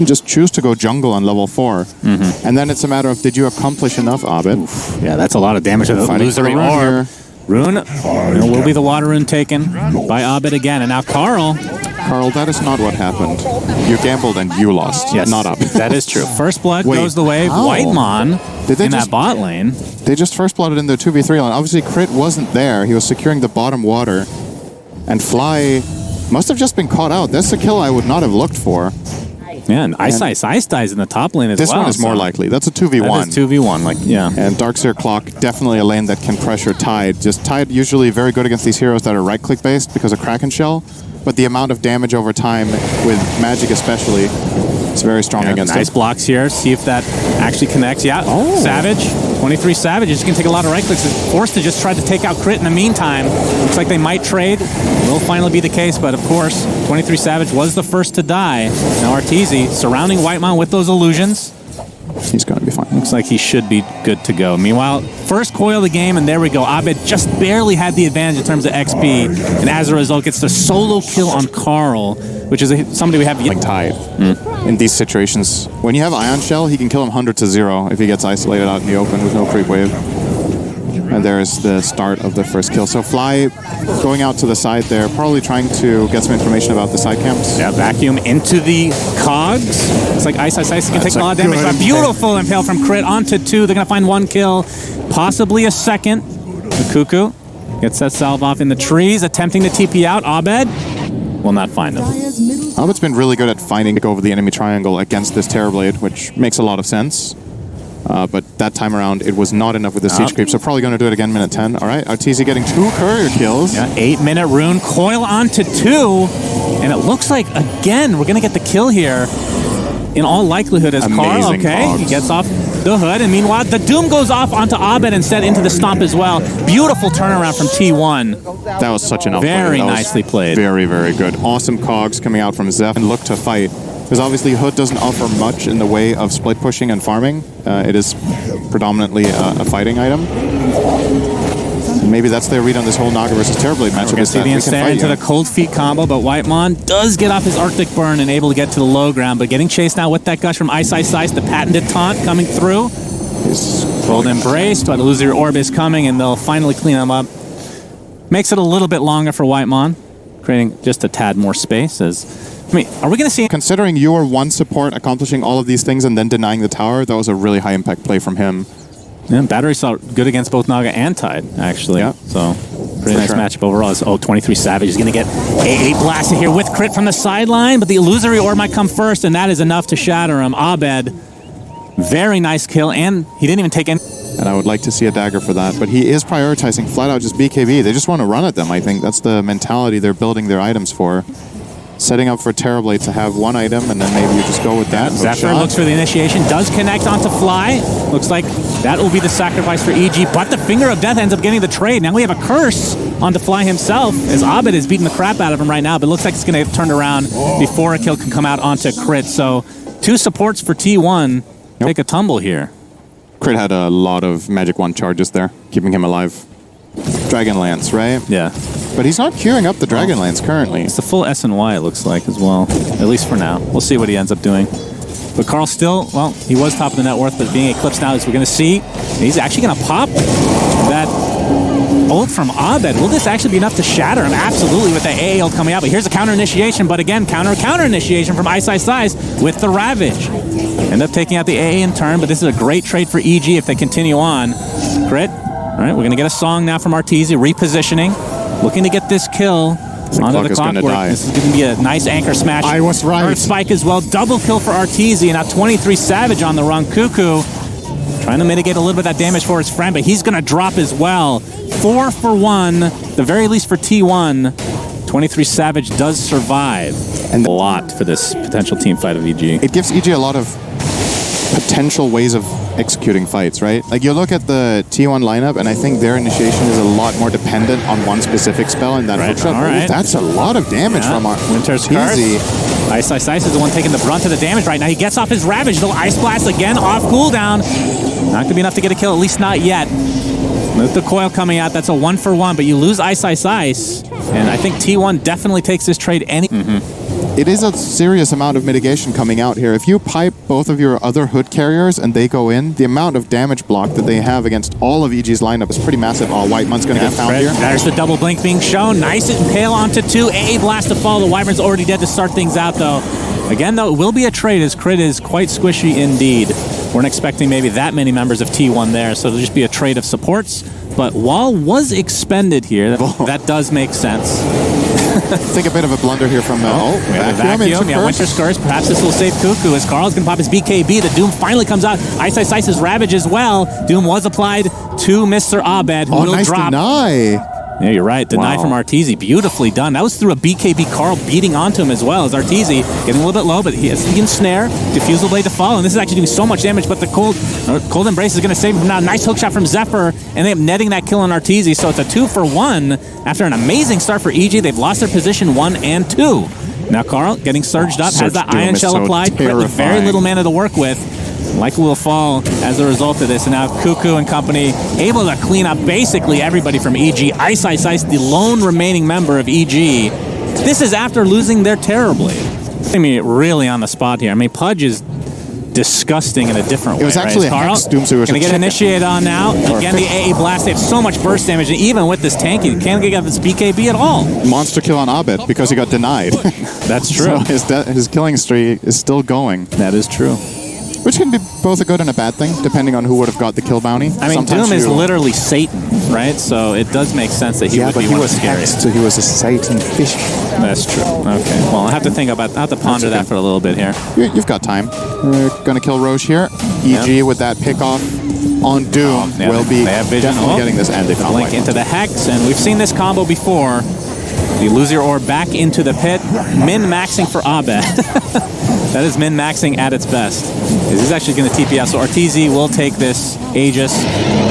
just choose to go jungle on level 4. And then it's a matter of, did you accomplish enough, Abed? Yeah, that's a lot of damage to the illusory orb. Rune will be the water rune taken by Abed again. And now Carl, that is not what happened. You gambled and you lost. Yes, not Abed. That is true. First blood goes the way of Whitemon in that bot lane. They just first blooded in their 2v3 lane. Obviously, Crit wasn't there. He was securing the bottom water. And Fly must have just been caught out. That's a kill I would not have looked for. Yeah, and Ice dies in the top lane as well. This one is more likely. That's a 2v1. That is 2v1, like, yeah. And Darkseer Clock, definitely a lane that can pressure Tide. Just Tide usually very good against these heroes that are right-click based because of Kraken Shell. But the amount of damage over time, with Magic especially, is very strong against nice blocks here. See if that actually connects. Yeah, Savage. 23 Savage is going to take a lot of right-clicks. Is forced to just try to take out Crit in the meantime. Looks like they might trade. Will finally be the case, but of course, 23 Savage was the first to die. Now Arteezy surrounding Whitemon with those illusions. He's going to be fine. Looks like he should be good to go. Meanwhile, first coil of the game, and there we go. Abed just barely had the advantage in terms of XP, and as a result, gets the solo kill on Carl, which is somebody we have like Tide in these situations. When you have Ion Shell, he can kill him 100-0 if he gets isolated out in the open with no creep wave. And there's the start of the first kill. So Fly going out to the side there, probably trying to get some information about the side camps. Yeah, vacuum into the cogs. It's like Ice can take a lot of damage. But beautiful impale from Crit onto 2. They're going to find 1 kill, possibly a second. The Cuckoo gets that salve off in the trees, attempting to TP out. Abed will not find him. Abed's been really good at finding over the enemy triangle against this Terrorblade, which makes a lot of sense. But that time around, it was not enough with the siege creep, so probably going to do it again minute 10. All right, Arteezy getting 2 courier kills. Yeah, 8-minute rune, coil onto 2, and it looks like, again, we're going to get the kill here. In all likelihood, as Carl, he gets off the hood, and meanwhile, the Doom goes off onto Abed instead into the stomp as well. Beautiful turnaround from T1. That was such an outplay. Very nicely played. Very, very good. Awesome cogs coming out from Zeph and look to fight. Because obviously Hood doesn't offer much in the way of split pushing and farming. It is predominantly a fighting item. And maybe that's their read on this whole Naga versus Terrorblade matchup. We're going to see the ensnare into the cold feet combo, but Whitemon does get off his Arctic Burn and able to get to the low ground, but getting chased now with that gush from Ice, the patented taunt coming through. Cold Embrace, but Illusory Orb is coming, and they'll finally clean him up. Makes it a little bit longer for Whitemon, creating just a tad more space as... I mean, are we going to see... Considering you were one support accomplishing all of these things and then denying the tower, that was a really high impact play from him. Yeah, Battery saw good against both Naga and Tide, actually. Yeah. So, pretty nice matchup overall. As 23 Savage is going to get a blasted here with Crit from the sideline, but the Illusory Orb might come first, and that is enough to shatter him. Abed, very nice kill, and he didn't even take any... And I would like to see a dagger for that, but he is prioritizing flat out just BKB. They just want to run at them, I think. That's the mentality they're building their items for. Setting up for Terrorblade to have 1 item, and then maybe you just go with that. Zephyr looks for the initiation, does connect onto Fly. Looks like that will be the sacrifice for EG, but the Finger of Death ends up getting the trade. Now we have a curse onto Fly himself, as Abed is beating the crap out of him right now, but it looks like it's going to get turned around before a kill can come out onto Crit. So 2 supports for T1 take a tumble here. Crit had a lot of Magic Wand charges there, keeping him alive. Dragon Lance, right? Yeah. But he's not queuing up the Dragon Lance currently. It's the full S and Y, it looks like, as well. At least for now. We'll see what he ends up doing. But Carl still, well, he was top of the net worth, but being eclipsed now, as we're going to see, he's actually going to pop that ult from Abed. Will this actually be enough to shatter him? Absolutely, with the AA ult coming out. But here's a counter initiation, but again, counter initiation from Ice with the Ravage. End up taking out the AA in turn, but this is a great trade for EG if they continue on. Crit. All right, we're going to get a song now from Arteezy, repositioning. Looking to get this kill onto the clockwork. This is going to be a nice anchor smash. I was right. Earth Spike as well. Double kill for Arteezy. And now 23 Savage on the run. Cuckoo trying to mitigate a little bit of that damage for his friend, but he's going to drop as well. 4 for 1, the very least for T1. 23 Savage does survive. And a lot for this potential team fight of EG. It gives EG a lot of potential ways of executing fights, right? Like, you look at the T1 lineup, and I think their initiation is a lot more dependent on one specific spell in that hookshot. Right. That's a lot of damage from our Winter's Curse. Ice is the one taking the brunt of the damage right now. He gets off his Ravage, though. Ice Blast again off cooldown. Not going to be enough to get a kill, at least not yet. With the coil coming out, that's a 1 for 1, but you lose Ice. And I think T1 definitely takes this trade it is a serious amount of mitigation coming out here. If you pipe both of your other hood carriers and they go in, the amount of damage block that they have against all of EG's lineup is pretty massive. Oh, Whiteman's going to get found here. There's the double blink being shown. Nice impale onto 2. AA blast to fall. The Wyvern's already dead to start things out, though. Again, though, it will be a trade as Crit is quite squishy indeed. Weren't expecting maybe that many members of T1 there, so it'll just be a trade of supports. But Wall was expended here. That does make sense. I think a bit of a blunder here from Vacuum. Yeah, Winter Curse. Perhaps this will save Cuckoo as Carl's going to pop his BKB. The Doom finally comes out. Ice is Ravage as well. Doom was applied to Mr. Abed, who will nice drop. Deny. Yeah, you're right. Deny from Arteezy. Beautifully done. That was through a BKB. Carl beating onto him as well as Arteezy getting a little bit low, but he has the ensnare. Diffusal Blade to fall, and this is actually doing so much damage, but the Cold Embrace is going to save him from now. Nice hook shot from Zephyr, and they have netting that kill on Arteezy, so it's a 2-for-1 after an amazing start for EG. They've lost their position 1 and 2. Now Carl getting surged up, has that Ion Shell applied, with very little mana to work with. Likely will fall as a result of this. And now Cuckoo and company able to clean up basically everybody from EG. Ice, the lone remaining member of EG. This is after losing their Terribly. I mean, really on the spot here. I mean, Pudge is disgusting in a different way. It was actually Carl Doom, so gonna get initiated on now. Again, the AA blast. They have so much burst damage, and even with this tank, you can't get this BKB at all. Monster kill on Abed because he got denied. That's true. So his killing streak is still going. That is true. Which can be both a good and a bad thing, depending on who would have got the kill bounty. I mean, Doom is literally Satan, right? So it does make sense that he would be one of the scariest. So he was a Satan fish. That's true. Okay. Well, I'll have to think about. I'll have to ponder that for a little bit here. You've got time. We're gonna kill Roche here. EG with that pick off on Doom will be definitely getting this, and they found Blink into the Hex, and we've seen this combo before. You lose your orb back into the pit, min-maxing for Abed. That is min-maxing at its best. He's actually going to TP out, so Arteezy will take this Aegis.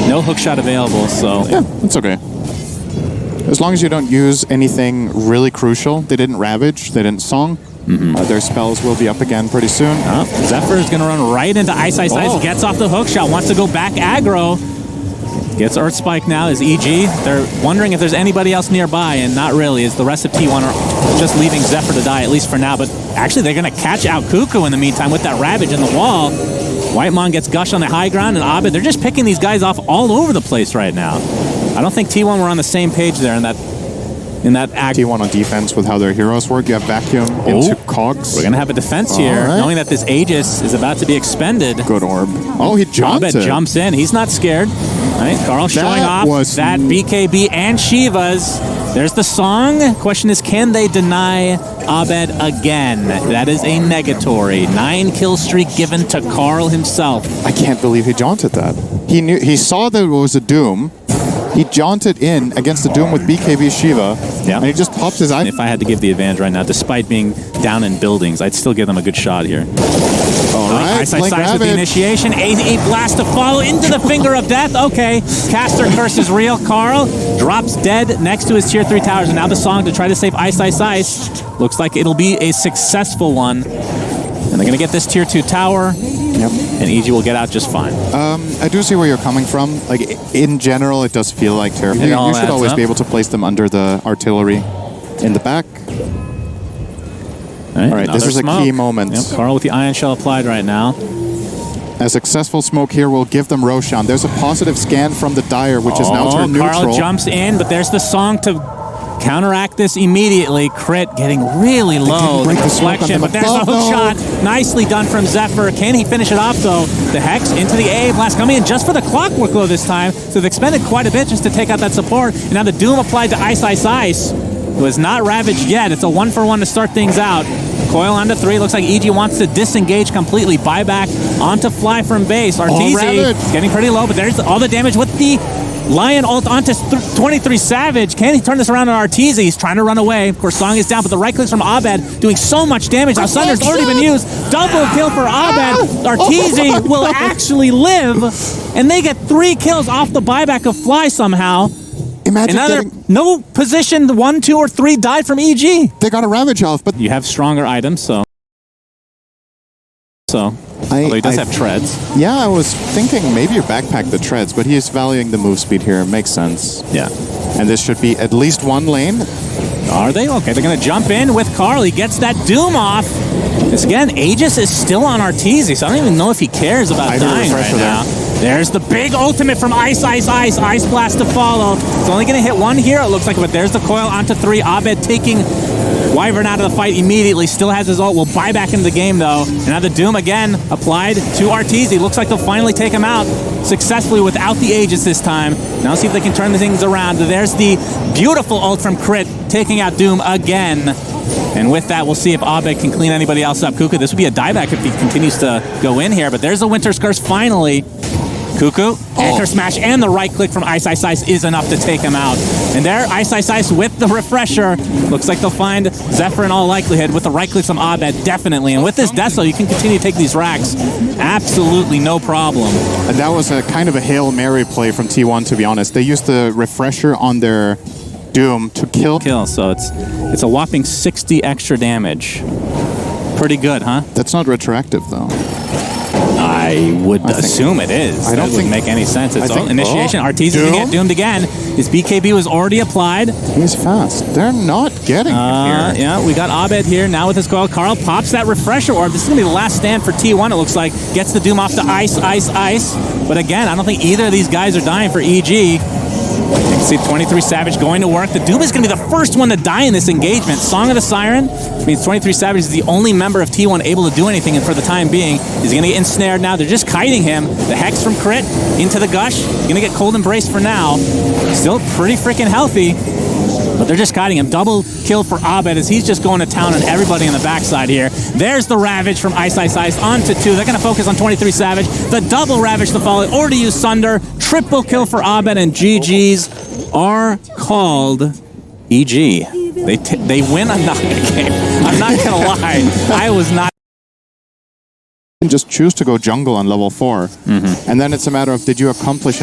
No hookshot available, so... Yeah, it's okay. As long as you don't use anything really crucial. They didn't Ravage, they didn't Song. Their spells will be up again pretty soon. Zephyr is going to run right into Ice, gets off the hookshot, wants to go back aggro. Gets Earth Spike now as EG. They're wondering if there's anybody else nearby, and not really, as the rest of T1 are just leaving Zephyr to die, at least for now. But actually, they're going to catch out Cuckoo in the meantime with that Ravage in the wall. Whitemon gets Gush on the high ground, and Abed, they're just picking these guys off all over the place right now. I don't think T1 were on the same page there in that act. T1 on defense with how their heroes work. You have Vacuum into Cogs. We're going to have a defense here, knowing that this Aegis is about to be expended. Good orb. Oh, he jumped. Abed jumps in. He's not scared. Right, Carl showing off that BKB and Shiva's. There's the song. Question is, can they deny Abed again? That is a negatory. 9 kill streak given to Carl himself. I can't believe he jaunted that. He saw that it was a Doom. He jaunted in against the Doom with BKB Shiva, and he just pops his eye. If I had to give the advantage right now, despite being down in buildings, I'd still give them a good shot here. All right, Ice with the initiation. A blast to follow into the finger of death. Okay, caster curse is real. Carl drops dead next to his tier 3 towers, and now the song to try to save Ice. Looks like it'll be a successful one. And they're going to get this tier 2 tower. Yep. And EG will get out just fine. I do see where you're coming from. Like, in general, it does feel like terrible. You should always be able to place them under the artillery in the back. All right, this is a key moment. Yep, Carl with the Ion Shell applied right now. A successful smoke here will give them Roshan. There's a positive scan from the Dire, which is now turned neutral. Carl jumps in, but there's the song to counteract this immediately. Crit getting really low. The deflection, but there's a hook shot. Nicely done from Zephyr. Can he finish it off, though? The Hex into the AA blast coming in just for the clockwork glow this time. So they've expended quite a bit just to take out that support. And now the Doom applied to Ice. Who is not ravaged yet. It's a 1-for-1 to start things out. Coil onto 3. Looks like EG wants to disengage completely. Buyback onto Fly from base. Arteezy getting pretty low, but there's all the damage with the Lion ult onto 23 Savage. Can he turn this around on Arteezy? He's trying to run away. Of course, Song is down, but the right clicks from Abed doing so much damage. Now Sunder's already been used. Double kill for Abed. Arteezy will actually live, and they get 3 kills off the buyback of Fly somehow. Imagine no position 1, 2, or 3 died from EG. They got a Ravage off, but you have stronger items, so although he does have treads. Yeah, I was thinking maybe you backpack the treads, but he is valuing the move speed here. It makes sense. Yeah. And this should be at least one lane. Are they? Okay, they're going to jump in with Carl. He gets that Doom off. This again, Aegis is still on Arteezy, so I don't even know if he cares about dying right now. There's the big ultimate from Ice, Ice, Ice. Ice Blast to follow. It's only going to hit one here, it looks like, but there's the coil onto 3. Abed taking Wyvern out of the fight immediately. Still has his ult. Will buy back into the game, though. And now the Doom again applied to Arteezy. Looks like they'll finally take him out successfully without the Aegis this time. Now see if they can turn the things around. There's the beautiful ult from Crit, taking out Doom again. And with that, we'll see if Abed can clean anybody else up. Kuku, this would be a dieback if he continues to go in here, but there's the Winter's Curse finally. Kuku, Anchor Smash, and the right click from Ice Ice Ice is enough to take him out. And there, Ice Ice Ice with the refresher. Looks like they'll find Zephyr in all likelihood with the right click from Abed, definitely. And with this Deso, you can continue to take these racks. Absolutely no problem. And that was a kind of a Hail Mary play from T1, to be honest. They used the refresher on their Doom to kill. So it's a whopping 60 extra damage. Pretty good, huh? That's not retroactive, though. I would assume it is. I don't think make any sense. It's all initiation. Arteezy can get doomed again. His BKB was already applied. He's fast. They're not getting him here. Yeah, we got Abed here now with his coil. Carl pops that refresher orb. This is going to be the last stand for T1, it looks like. Gets the Doom off to Ice, Ice, Ice. But again, I don't think either of these guys are dying for EG. You can see 23 Savage going to work. The Doom is going to be the first one to die in this engagement. Song of the Siren means 23 Savage is the only member of T1 able to do anything, and for the time being, he's going to get ensnared now. They're just kiting him. The Hex from Crit into the Gush. Going to get Cold Embrace for now. Still pretty freaking healthy, but they're just kiting him. Double kill for Abed as he's just going to town on everybody on the backside here. There's the Ravage from Ice Ice Ice onto 2. They're going to focus on 23 Savage. The double Ravage to follow, or to use Sunder. Triple kill for Abed, and GG's are called EG. They win a knockout game. I'm not going to lie. I was not. Just choose to go jungle on level 4. And then it's a matter of, did you accomplish